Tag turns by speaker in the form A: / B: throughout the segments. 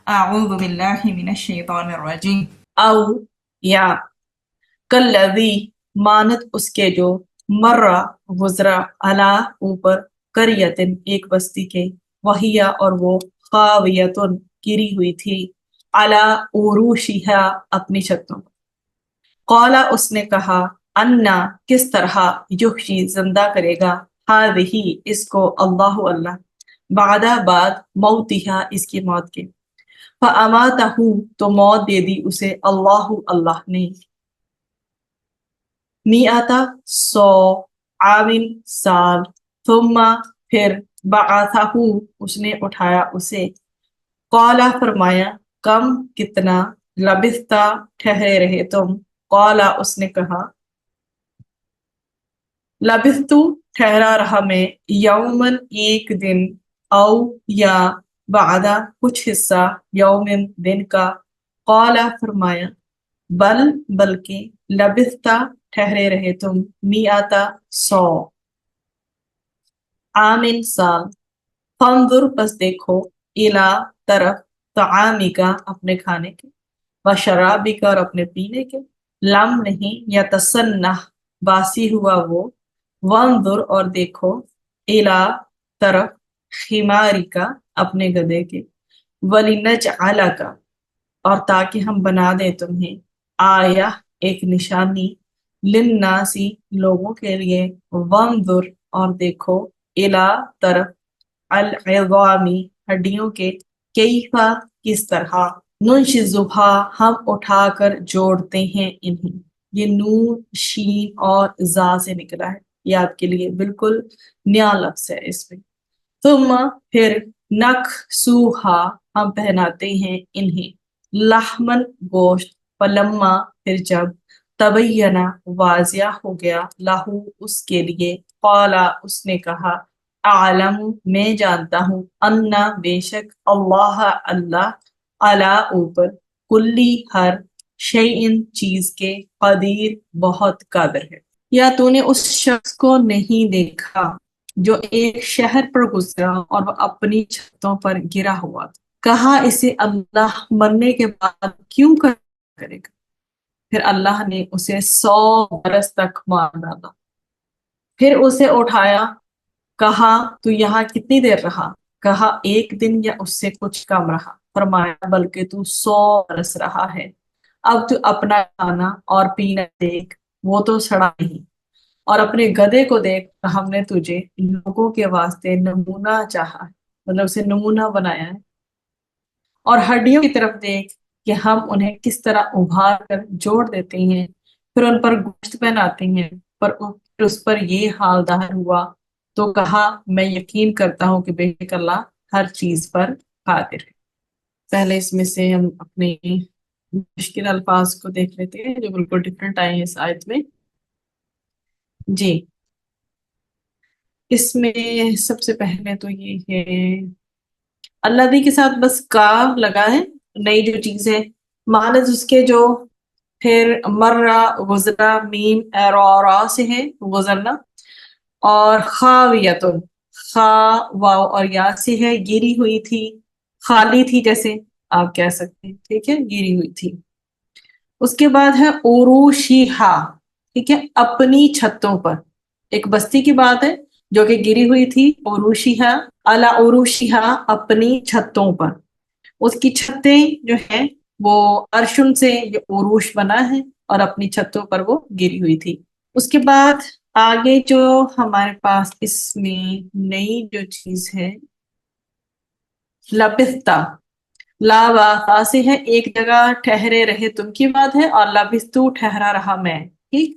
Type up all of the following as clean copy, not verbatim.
A: أعوذ بالله من الشيطان الرجيم.
B: او یا کلذی مانت اس کے جو مرہ گزرا علا اوپر قریتن ایک بستی کے وہیا اور وہ خاویتن گری ہوئی تھی علا عروشہا اپنی چھتوں پر۔ قالا اس نے کہا انا کس طرح یحیی زندہ کرے گا ہذہ اس کو اللہ اللہ بعد بعد موتہا اس کی موت کے فاماتہ تو موت دے دی اسے اللہ اللہ نے میعتا 100 عامن سال ثم پھر بعثہ اس نے اٹھایا اسے قالا فرمایا کم کتنا لبثتا ٹھہرے رہے تم قالا اس نے کہا لبثتو ٹھہرا رہا میں یومن ایک دن او یا بعدا کچھ حصہ یومن دن کا قالا فرمایا بل بلکہ لبثتا ٹھہرے رہے تم میعتا 100 عامن سال فانظر پس دیکھو الا طرف طعامی کا اپنے کھانے کے و شرابی کا اور اپنے پینے کے لم نہیں یتسنہ باسی ہوا وہ وانظر اور دیکھو الا طرف خماری کا اپنے گدھے کے ولنجعلک اور تاکہ ہم بنا دیں تمہیں آیا ایک نشانی للناسی لوگوں کے لیے وانظر اور دیکھو الا طرف العظامی ہڈیوں کے کیفا کس طرح ننشزھا ہم اٹھا کر جوڑتے ہیں انہیں یہ نون شین اور زا سے نکلا ہے یہ آپ کے لیے بالکل نیا لفظ ہے اس میں ثم پھر نکسوہا ہم پہناتے ہیں انہیں لحمن گوشت فلما پھر جب تبینہ واضح ہو گیا لہو اس کے لیے قالا اس نے کہا اعلم میں جانتا ہوں انا بے شک اللہ اللہ علا اوپر کلی ہر شیئن چیز کے قدیر بہت قادر ہے یا تو نے اس شخص کو نہیں دیکھا جو ایک شہر پر گزرا اور وہ اپنی چھتوں پر گرا ہوا تھا کہا اسے اللہ مرنے کے بعد کیوں کرے گا پھر اللہ نے اسے 100 برس تک مار ڈالا پھر اسے اٹھایا کہا تو یہاں کتنی دیر رہا کہا ایک دن یا اس سے کچھ کم رہا فرمایا بلکہ تو 100 برس رہا ہے اب تو اپنا کھانا اور پینا دیکھ وہ تو سڑا نہیں اور اپنے گدھے کو دیکھ ہم نے تجھے لوگوں کے واسطے نمونہ چاہا ہے مطلب اسے نمونہ بنایا ہے اور ہڈیوں کی طرف دیکھ کہ ہم انہیں کس طرح ابھار کر جوڑ دیتے ہیں پھر ان پر گوشت پہناتے ہیں پر اس پر یہ حال ظاہر ہوا تو کہا میں یقین کرتا ہوں کہ بے شک اللہ ہر چیز پر قادر ہے پہلے اس میں سے ہم اپنے مشکل الفاظ کو دیکھ لیتے ہیں جو بالکل ڈفرینٹ آئے ہیں اس آیت میں جی اس میں سب سے پہلے تو یہ ہے اللہ دی کے ساتھ بس کا لگا ہے نئی جو چیز ہے مانز اس کے جو پھر مرہ گزرا میم را سے ہے گزرنا اور خاویتن خا واو اور یا سے ہے گری ہوئی تھی خالی تھی جیسے آپ کہہ سکتے ہیں ٹھیک ہے گری ہوئی تھی اس کے بعد ہے عروشیہا ٹھیک ہے اپنی چھتوں پر ایک بستی کی بات ہے جو کہ گری ہوئی تھی عروشیہا علی عروشیہا اپنی چھتوں پر اس کی چھتیں جو ہیں وہ ارشن سے یہ عروش بنا ہے اور اپنی چھتوں پر وہ گری ہوئی تھی اس کے بعد آگے جو ہمارے پاس اس میں نئی جو چیز ہے لبثتا لا واقع سے ہے ایک جگہ ٹھہرے رہے تم کی بات ہے اور لبثتو ٹھہرا رہا میں ٹھیک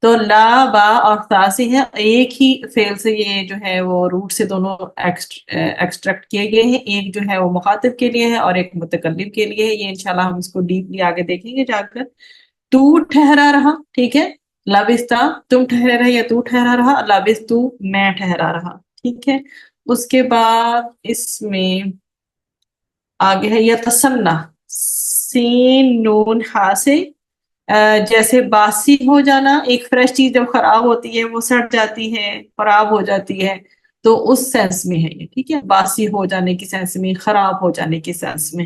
B: تو لا با اور تا سے ہے ایک ہی فعل سے یہ جو ہے وہ روٹ سے دونوں ایکسٹریکٹ کیے گئے ہیں ایک جو ہے وہ مخاطب کے لیے ہے اور ایک متکلم کے لیے ہے یہ انشاءاللہ ہم اس کو ڈیپلی آگے دیکھیں گے جا کر تو ٹھہرا رہا ٹھیک ہے لبثتا تم ٹھہرے رہے یا تو ٹھہرا رہا لبثتو میں ٹھہرا رہا ٹھیک ہے اس کے بعد اس میں آگے ہے یتسنہ سین نون ہا سے جیسے باسی ہو جانا ایک فریش چیز جب خراب ہوتی ہے وہ سڑ جاتی ہے خراب ہو جاتی ہے تو اس سینس میں ہے یہ ٹھیک ہے باسی ہو جانے کی سینس میں خراب ہو جانے کی سینس میں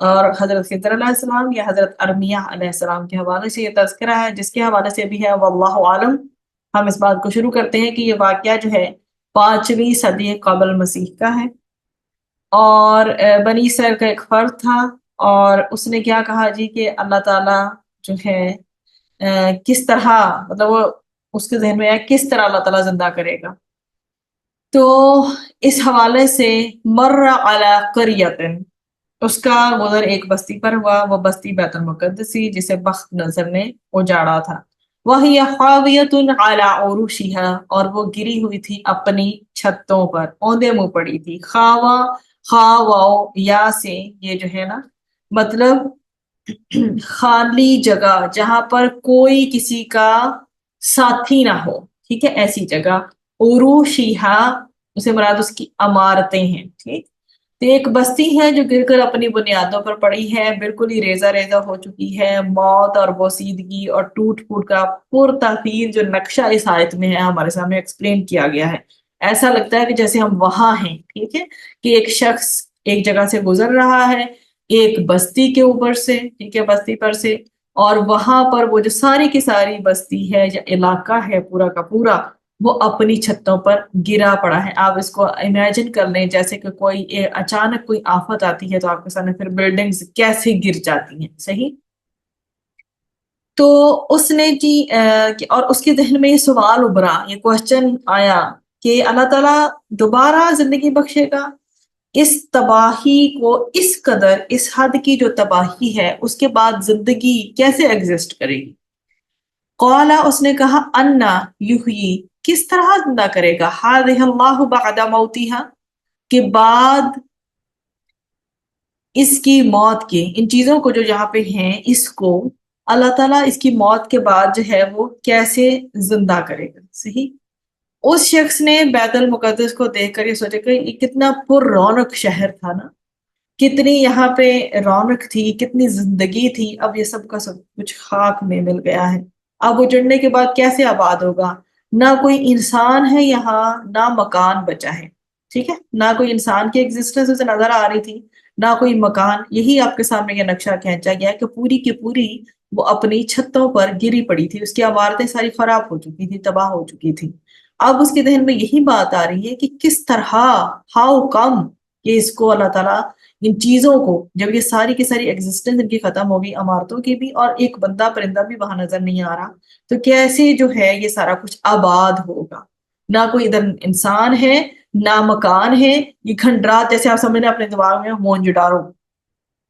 B: اور حضرت خضر علیہ السلام یا حضرت ارمیہ علیہ السلام کے حوالے سے یہ تذکرہ ہے، جس کے حوالے سے بھی ہے واللہ عالم۔ ہم اس بات کو شروع کرتے ہیں کہ یہ واقعہ جو ہے 5ویں صدی قبل مسیح کا ہے، اور بنی اسرائیل کا ایک فرد تھا، اور اس نے کیا کہا جی کہ اللہ تعالیٰ جو ہے کس طرح، مطلب وہ اس کے ذہن میں ہے کس طرح اللہ تعالیٰ زندہ کرے گا۔ تو اس حوالے سے مر علی قریۃ، اس کا گزر ایک بستی پر ہوا، وہ بستی بیت المقدسی جسے بخت نظر نے اجاڑا تھا۔ وَهِيَ خَاوِيَةٌ عَلَىٰ عُرُوشِهَا، اور وہ گری ہوئی تھی اپنی چھتوں پر، اوندے منہ پڑی تھی۔ خاوا، خا واو یا سے یہ جو ہے نا، مطلب خالی جگہ جہاں پر کوئی کسی کا ساتھی نہ ہو، ٹھیک ہے، ایسی جگہ۔ عروشیہا اسے مراد اس کی عمارتیں ہیں، ٹھیک۔ تو ایک بستی ہے جو گر کر اپنی بنیادوں پر پڑی ہے، بالکل ہی ریزہ ریزہ ہو چکی ہے، موت اور بوسیدگی اور ٹوٹ پھوٹ کا پرتحفیر جو نقشہ اس آیت میں ہے ہمارے سامنے ایکسپلین کیا گیا ہے۔ ایسا لگتا ہے کہ جیسے ہم وہاں ہیں، ٹھیک ہے، کہ ایک شخص ایک جگہ سے گزر رہا ہے، ایک بستی کے اوپر سے، ٹھیک ہے، بستی پر سے، اور وہاں پر وہ جو ساری کی ساری بستی ہے یا علاقہ ہے پورا کا پورا، وہ اپنی چھتوں پر گرا پڑا ہے۔ آپ اس کو امیجن کر لیں جیسے کہ کوئی اچانک کوئی آفت آتی ہے تو آپ کے سامنے پھر بلڈنگز کیسے گر جاتی ہیں، صحیح۔ تو اس نے جی اور اس کے ذہن میں یہ سوال ابھرا، یہ کوشچن آیا کہ اللہ تعالیٰ دوبارہ زندگی بخشے گا؟ اس تباہی کو، اس قدر، اس حد کی جو تباہی ہے، اس کے بعد زندگی کیسے ایگزسٹ کرے گی؟ قالا، اس نے کہا، انا یحیی، کس طرح زندہ کرے گا، ہذہ اللہ بعد موتہا، کہ بعد اس کی موت کے، ان چیزوں کو جو یہاں پہ ہیں اس کو اللہ تعالیٰ اس کی موت کے بعد جو ہے وہ کیسے زندہ کرے گا، صحیح۔ اس شخص نے بیت المقدس کو دیکھ کر یہ سوچا کہ یہ کتنا پر رونق شہر تھا نا، کتنی یہاں پہ رونق تھی، کتنی زندگی تھی، اب یہ سب کا سب کچھ خاک میں مل گیا ہے۔ اب اجڑنے کے بعد کیسے آباد ہوگا؟ نہ کوئی انسان ہے یہاں، نہ مکان بچا ہے، ٹھیک ہے، نہ کوئی انسان کی ایگزسٹنس اسے نظر آ رہی تھی، نہ کوئی مکان۔ یہی آپ کے سامنے یہ نقشہ کھینچا گیا کہ پوری کی پوری وہ اپنی چھتوں پر گری پڑی تھی، اس کی عمارتیں ساری خراب ہو چکی تھی، تباہ ہو چکی تھی۔ اب اس کے ذہن میں یہی بات آ رہی ہے کہ کس طرح، ہاؤ کم، کہ اس کو اللہ تعالیٰ ان چیزوں کو، جب یہ ساری کی ساری ایگزسٹنس ان کی ختم ہو گئی، عمارتوں کی بھی، اور ایک بندہ پرندہ بھی وہاں نظر نہیں آ رہا، تو کیسے جو ہے یہ سارا کچھ آباد ہوگا؟ نہ کوئی ادھر انسان ہے، نہ مکان ہے، یہ کھنڈرات جیسے آپ سمجھ لیں اپنے دماغ میں مونجڈارو،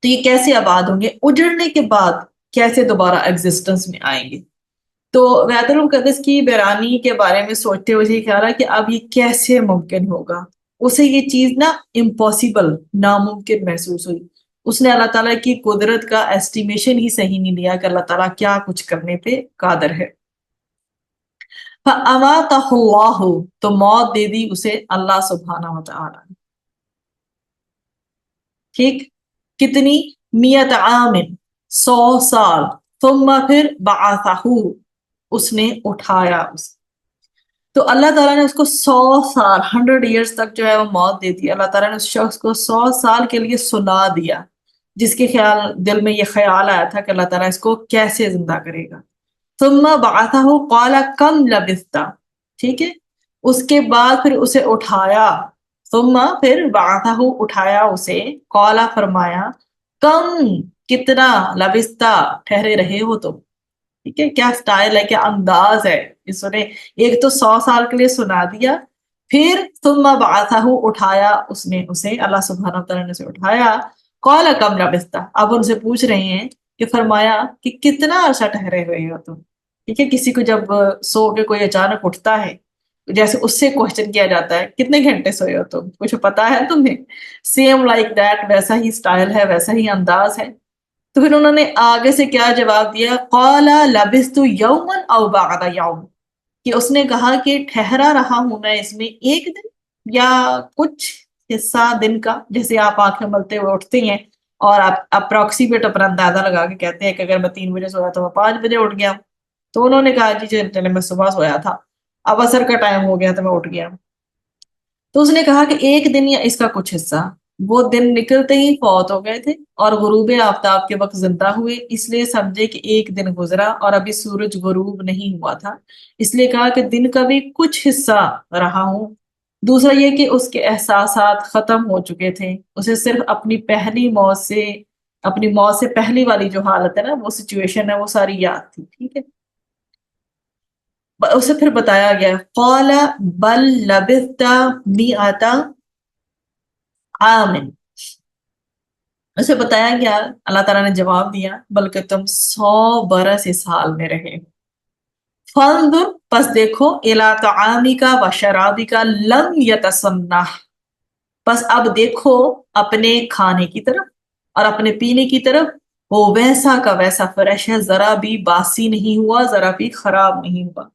B: تو یہ کیسے آباد ہوں گے؟ اجڑنے کے بعد کیسے دوبارہ ایگزسٹنس میں آئیں گے؟ تو بیت المقدس کی ویرانی کے بارے میں سوچتے ہوئے یہ خیال ہے کہ اب یہ کیسے ممکن ہوگا؟ اسے یہ چیز نا امپاسبل، ناممکن محسوس ہوئی۔ اس نے اللہ تعالیٰ کی قدرت کا ایسٹیمیشن ہی صحیح نہیں لیا کہ اللہ تعالیٰ کیا کچھ کرنے پہ قادر ہے۔ فَأَمَاتَهُ اللَّهُ، تو موت دے دی اسے اللہ سبحانہ وتعالی نے، ٹھیک، کتنی؟ 100 عام، 100 سال، ثم پھر بعثہ، اس نے اٹھایا اسے۔ تو اللہ تعالیٰ نے اس کو 100 سال، 100 ایئرس تک جو ہے وہ موت دے دی۔ اللہ تعالیٰ نے اس شخص کو 100 سال کے لیے سلا دیا، جس کے دل میں یہ خیال آیا تھا کہ اللہ تعالیٰ اس کو کیسے زندہ کرے گا۔ ثم بعثہ قال کم لبثت، ٹھیک ہے، اس کے بعد پھر اسے اٹھایا، ثم پھر بعثہ اٹھایا اسے، قال فرمایا، کم کتنا، لبثت ٹھہرے رہے ہو تم، ٹھیک ہے، کیا سٹائل ہے، کیا انداز ہے اس نے، ایک تو 100 سال کے لیے سنا دیا، پھر ثم بعثہ اٹھایا اس نے اسے، اللہ سبحانہ وتعالیٰ نے اسے اٹھایا، قال کم لبثت، اب ان سے پوچھ رہے ہیں کہ فرمایا کہ کتنا عرصہ ٹھہرے ہوئے ہو تم، ٹھیک ہے، کسی کو جب سو کے کوئی اچانک اٹھتا ہے جیسے اس سے کوشچن کیا جاتا ہے کتنے گھنٹے سوئے ہو تم، کچھ پتا ہے تمہیں؟ سیم لائک دیٹ، ویسا ہی سٹائل ہے، ویسا ہی انداز ہے۔ تو پھر انہوں نے آگے سے کیا جواب دیا، قال لبثت یوما او بعد یوم، کہ اس نے کہا کہ ٹھہرا رہا ہوں میں اس میں ایک دن یا کچھ حصہ دن کا، جیسے آپ آنکھیں ملتے ہوئے اٹھتے ہیں اور آپ اپروکسیمیٹ اپنا اندازہ لگا کے کہتے ہیں کہ اگر میں 3 بجے سویا تو میں 5 بجے اٹھ گیا۔ تو انہوں نے کہا جی چلے میں صبح سویا تھا، اب عصر کا ٹائم ہو گیا تو میں اٹھ گیا۔ تو اس نے کہا کہ ایک دن یا اس کا کچھ حصہ، وہ دن نکلتے ہی فوت ہو گئے تھے اور غروب آفتاب کے وقت زندہ ہوئے، اس لیے سمجھے کہ ایک دن گزرا اور ابھی سورج غروب نہیں ہوا تھا، اس لیے کہا کہ دن کا بھی کچھ حصہ رہا ہوں۔ دوسرا یہ کہ اس کے احساسات ختم ہو چکے تھے، اسے صرف اپنی موت سے پہلی والی جو حالت ہے نا، وہ سچویشن ہے، وہ ساری یاد تھی، ٹھیک ہے۔ اسے پھر بتایا گیا قال بل لبثت مئۃ عام، اسے بتایا گیا، اللہ تعالیٰ نے جواب دیا بلکہ تم 100 برس اس حال میں رہے۔ فانظر، پس دیکھو، الی طعامک و شرابک لم یتسنح، پس اب دیکھو اپنے کھانے کی طرف اور اپنے پینے کی طرف، وہ ویسا کا ویسا فریش ہے، ذرا بھی باسی نہیں ہوا، ذرا بھی خراب نہیں ہوا۔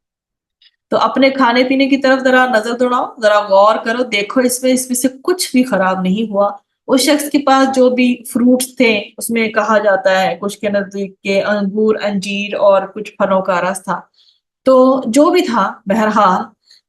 B: تو اپنے کھانے پینے کی طرف ذرا نظر دوڑاؤ، ذرا غور کرو، دیکھو اس میں سے کچھ بھی خراب نہیں ہوا۔ اس شخص کے پاس جو بھی فروٹس تھے، اس میں کہا جاتا ہے کچھ کے نزدیک کے انگور، انجیر اور کچھ پھلوں کا رس تھا۔ تو جو بھی تھا بہرحال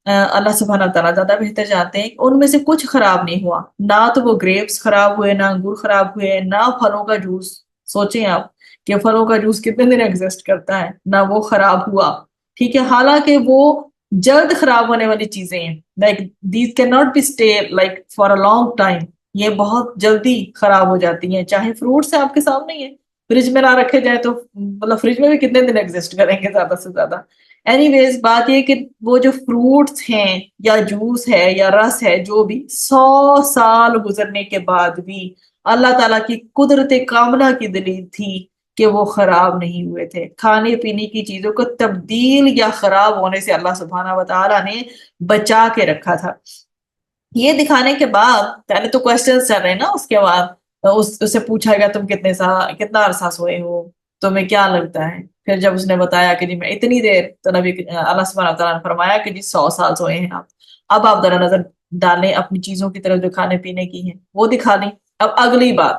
B: اللہ سبحانہ تعالیٰ زیادہ بہتر جانتے ہیں، ان میں سے کچھ خراب نہیں ہوا، نہ تو وہ گریپس خراب ہوئے، نہ انگور خراب ہوئے، نہ پھلوں کا جوس۔ سوچیں آپ کہ پھلوں کا جوس کتنے دن ایگزسٹ کرتا ہے، نہ وہ خراب ہوا، ٹھیک ہے، حالانکہ وہ جلد خراب ہونے والی چیزیں ہیں، like these can not be stay like for a long time, یہ بہت جلدی خراب ہو جاتی ہیں، چاہے فروٹس ہیں آپ کے سامنے ہی ہیں، فریج میں نہ رکھے جائیں تو مطلب فریج میں بھی کتنے دن ایگزسٹ کریں گے زیادہ سے زیادہ۔ اینی ویز بات یہ کہ وہ جو فروٹس ہیں یا جوس ہے یا رس ہے، جو بھی 100 سال گزرنے کے بعد بھی اللہ تعالیٰ کی قدرت کاملہ کی دلیل تھی کہ وہ خراب نہیں ہوئے تھے۔ کھانے پینے کی چیزوں کو تبدیل یا خراب ہونے سے اللہ سبحانہ و تعالیٰ نے بچا کے رکھا تھا۔ یہ دکھانے کے بعد پہلے تو کوشچنز چل رہے ہیں نا، اس کے بعد اس سے پوچھا گیا تم کتنا عرصہ سوئے ہو، تمہیں کیا لگتا ہے؟ پھر جب اس نے بتایا کہ جی میں اتنی دیر، تو نبی اللہ سبحانہ تعالیٰ نے فرمایا کہ جی 100 سال سوئے ہیں آپ۔ اب آپ ذرا نظر ڈالیں اپنی چیزوں کی طرف جو کھانے پینے کی ہیں، وہ دکھا لیں۔ اب اگلی بات،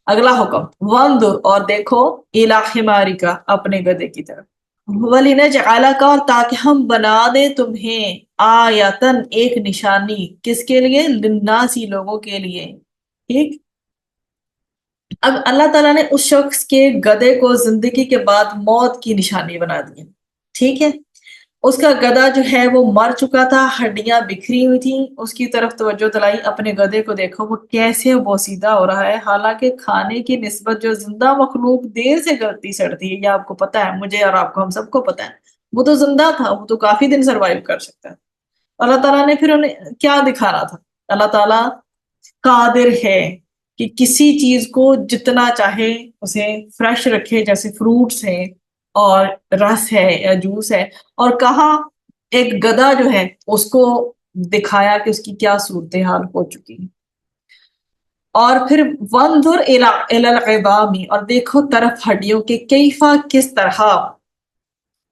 B: اگلا حکم، وانظر، اور دیکھو، الی حمارک، اپنے گدھے کی طرف، وَلِنَجْعَلَكَ، اور تاکہ ہم بنا دیں تمہیں، آیتن، ایک نشانی، کس کے لیے؟ للناسی، لوگوں کے لیے، ٹھیک۔ اب اللہ تعالیٰ نے اس شخص کے گدھے کو زندگی کے بعد موت کی نشانی بنا دی، ٹھیک ہے۔ اس کا گدھا جو ہے وہ مر چکا تھا، ہڈیاں بکھری ہوئی تھیں، اس کی طرف توجہ دلائی، اپنے گدھے کو دیکھو وہ کیسے بوسیدہ ہو رہا ہے، حالانکہ کھانے کی نسبت جو زندہ مخلوق دیر سے گلتی سڑتی ہے، یہ آپ کو پتا ہے، مجھے اور آپ کو، ہم سب کو پتا ہے، وہ تو زندہ تھا، وہ تو کافی دن سروائیو کر سکتا ہے۔ اللہ تعالیٰ نے پھر انہیں کیا دکھانا تھا؟ اللہ تعالیٰ قادر ہے کہ کسی چیز کو جتنا چاہے اسے فریش رکھے، جیسے فروٹس ہیں اور رس ہے یا جوس ہے، اور کہا ایک گدھا جو ہے اس کو دکھایا کہ اس کی کیا صورتحال ہو چکی ہے۔ اور پھر وانظر الی العظام، اور دیکھو طرف ہڈیوں کے، کیفا، کس طرح،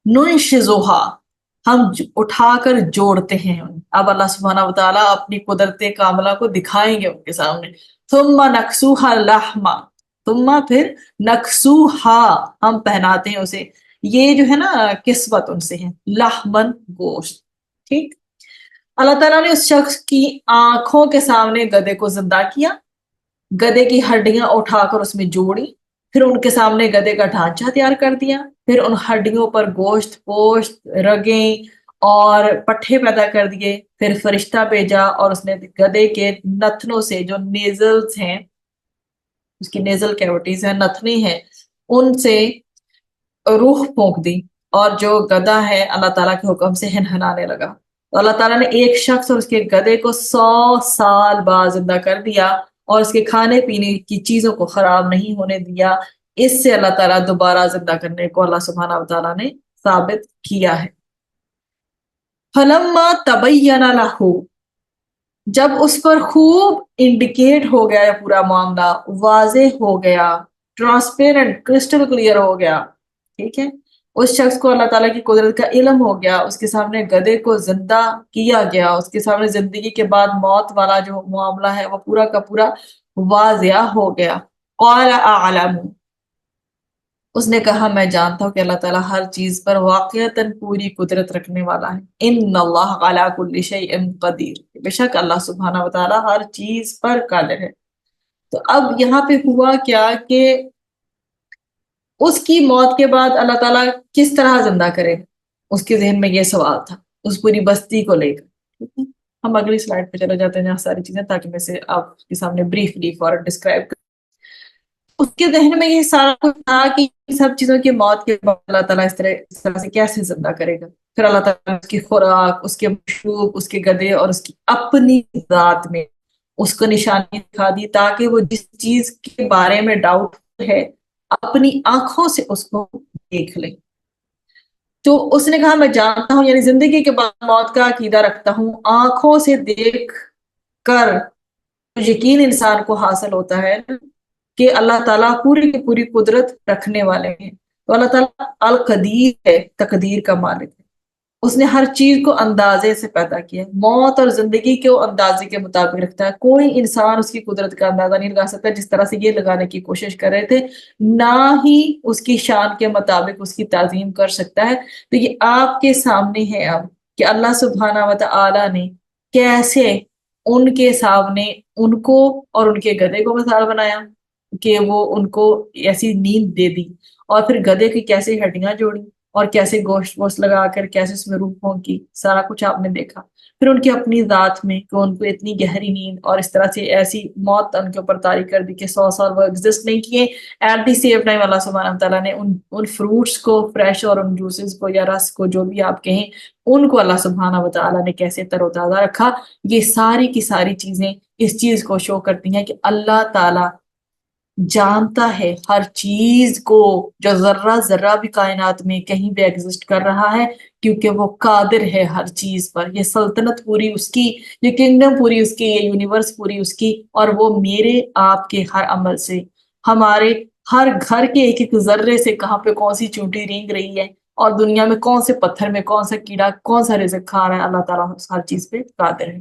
B: ننشزها، ہم اٹھا کر جوڑتے ہیں۔ اب اللہ سبحانہ وتعالیٰ اپنی قدرت کاملہ کو دکھائیں گے ان کے سامنے۔ ثم نکسوها لحما، ثم پھر نکسوها، ہم پہناتے ہیں اسے، یہ جو ہے نا کسوت ان سے ہے، لحمن، گوشت، ٹھیک۔ اللہ تعالیٰ نے اس شخص کی آنکھوں کے سامنے گدھے کو زندہ کیا، گدھے کی ہڈیاں اٹھا کر اس میں جوڑی، پھر ان کے سامنے گدھے کا ڈھانچہ تیار کر دیا، پھر ان ہڈیوں پر گوشت، پوشت، رگیں اور پٹھے پیدا کر دیے، پھر فرشتہ بھیجا اور اس نے گدھے کے نتنوں سے، جو نیزلز ہیں، اس کی نیزل کیوٹیز ہیں، نتنے ہیں، ان سے روح پھونک دی، اور جو گدھا ہے اللہ تعالیٰ کے حکم سے ہنہنانے لگا۔ تو اللہ تعالیٰ نے ایک شخص اور اس کے گدھے کو 100 سال بعد زندہ کر دیا، اور اس کے کھانے پینے کی چیزوں کو خراب نہیں ہونے دیا۔ اس سے اللہ تعالیٰ دوبارہ زندہ کرنے کو اللہ سبحانہ وتعالیٰ نے ثابت کیا ہے۔ فَلَمَّا تَبَيَّنَ لَهُ، جب اس پر خوب انڈیکیٹ ہو گیا، پورا معاملہ واضح ہو گیا، ٹرانسپیرنٹ، کرسٹل کلیئر ہو گیا، ٹھیک ہے، اس شخص کو اللہ تعالیٰ کی قدرت کا علم ہو گیا، اس کے سامنے گدھے کو زندہ کیا گیا، اس کے سامنے زندگی کے بعد موت والا جو معاملہ ہے وہ پورا کا پورا واضح ہو گیا۔ قال اعلم، اس نے کہا میں جانتا ہوں کہ اللہ تعالیٰ ہر چیز پر واقعتاً پوری قدرت رکھنے والا ہے۔ ان اللہ علی کل شیء قدیر، بے شک اللہ سبحانہ وتعالیٰ ہر چیز پر قادر ہے۔ تو اب یہاں پہ ہوا کیا کہ اس کی موت کے بعد اللہ تعالیٰ کس طرح زندہ کرے گا، اس کے ذہن میں یہ سوال تھا اس پوری بستی کو لے کر. ٹھیک ہے، ہم اگلی سلائڈ پہ چلے جاتے ہیں جہاں ساری چیزیں، تاکہ میں سے آپ کے سامنے بریفلی فور ڈسکرائب کر. اس کے ذہن میں یہ سارا کچھ تھا کہ ان سب چیزوں کی موت کے بعد اللہ تعالیٰ اس طرح سے کیسے زندہ کرے گا. پھر اللہ تعالیٰ نے اس کی خوراک، اس کے مشروب، اس کے گدے اور اس کی اپنی ذات میں اس کو نشانی دکھا دی، تاکہ وہ جس چیز کے بارے میں ڈاؤٹ ہے اپنی آنکھوں سے اس کو دیکھ لے. تو اس نے کہا میں جانتا ہوں، یعنی زندگی کے بعد موت کا عقیدہ رکھتا ہوں، آنکھوں سے دیکھ کر یقین انسان کو حاصل ہوتا ہے کہ اللہ تعالیٰ پوری کی پوری قدرت رکھنے والے ہیں. تو اللہ تعالیٰ القدیر ہے، تقدیر کا مالک ہے. اس نے ہر چیز کو اندازے سے پیدا کیا، موت اور زندگی کے وہ اندازے کے مطابق رکھتا ہے. کوئی انسان اس کی قدرت کا اندازہ نہیں لگا سکتا جس طرح سے یہ لگانے کی کوشش کر رہے تھے، نہ ہی اس کی شان کے مطابق اس کی تعظیم کر سکتا ہے. تو یہ آپ کے سامنے ہے اب کہ اللہ سبحانہ و تعالی نے کیسے ان کے سامنے ان کو اور ان کے گدھے کو مثال بنایا کہ وہ ان کو ایسی نیند دے دی، اور پھر گدھے کی کیسے ہڈیاں جوڑی اور کیسے گوشت ووشت لگا کر کیسے اس میں روح پھونکی، سارا کچھ آپ نے دیکھا. پھر ان کی اپنی ذات میں کہ ان کو اتنی گہری نیند اور اس طرح سے ایسی موت ان کے اوپر طاری کر دی کہ 100 سال وہ ایگزسٹ نہیں کیے. ایٹ دی سیم ٹائم اللہ سبحانہ تعالیٰ نے ان فروٹس کو فریش اور ان جوسز کو یا رس کو جو بھی آپ کہیں ان کو اللہ سبحانہ و تعالیٰ نے کیسے تر و تازہ رکھا. یہ ساری کی ساری چیزیں اس چیز کو شو کرتی ہیں کہ اللہ تعالیٰ جانتا ہے ہر چیز کو جو ذرہ ذرہ بھی کائنات میں کہیں بھی ایگزسٹ کر رہا ہے، کیونکہ وہ قادر ہے ہر چیز پر. یہ سلطنت پوری اس کی، یہ کنگڈم پوری اس کی، یہ یونیورس پوری اس کی، اور وہ میرے آپ کے ہر عمل سے، ہمارے ہر گھر کے ایک ایک ذرے سے کہاں پہ کون سی چونٹی رینگ رہی ہے اور دنیا میں کون سے پتھر میں کون سا کیڑا کون سا رزق کھا رہا ہے، اللہ تعالیٰ ہر چیز پہ قادر ہے.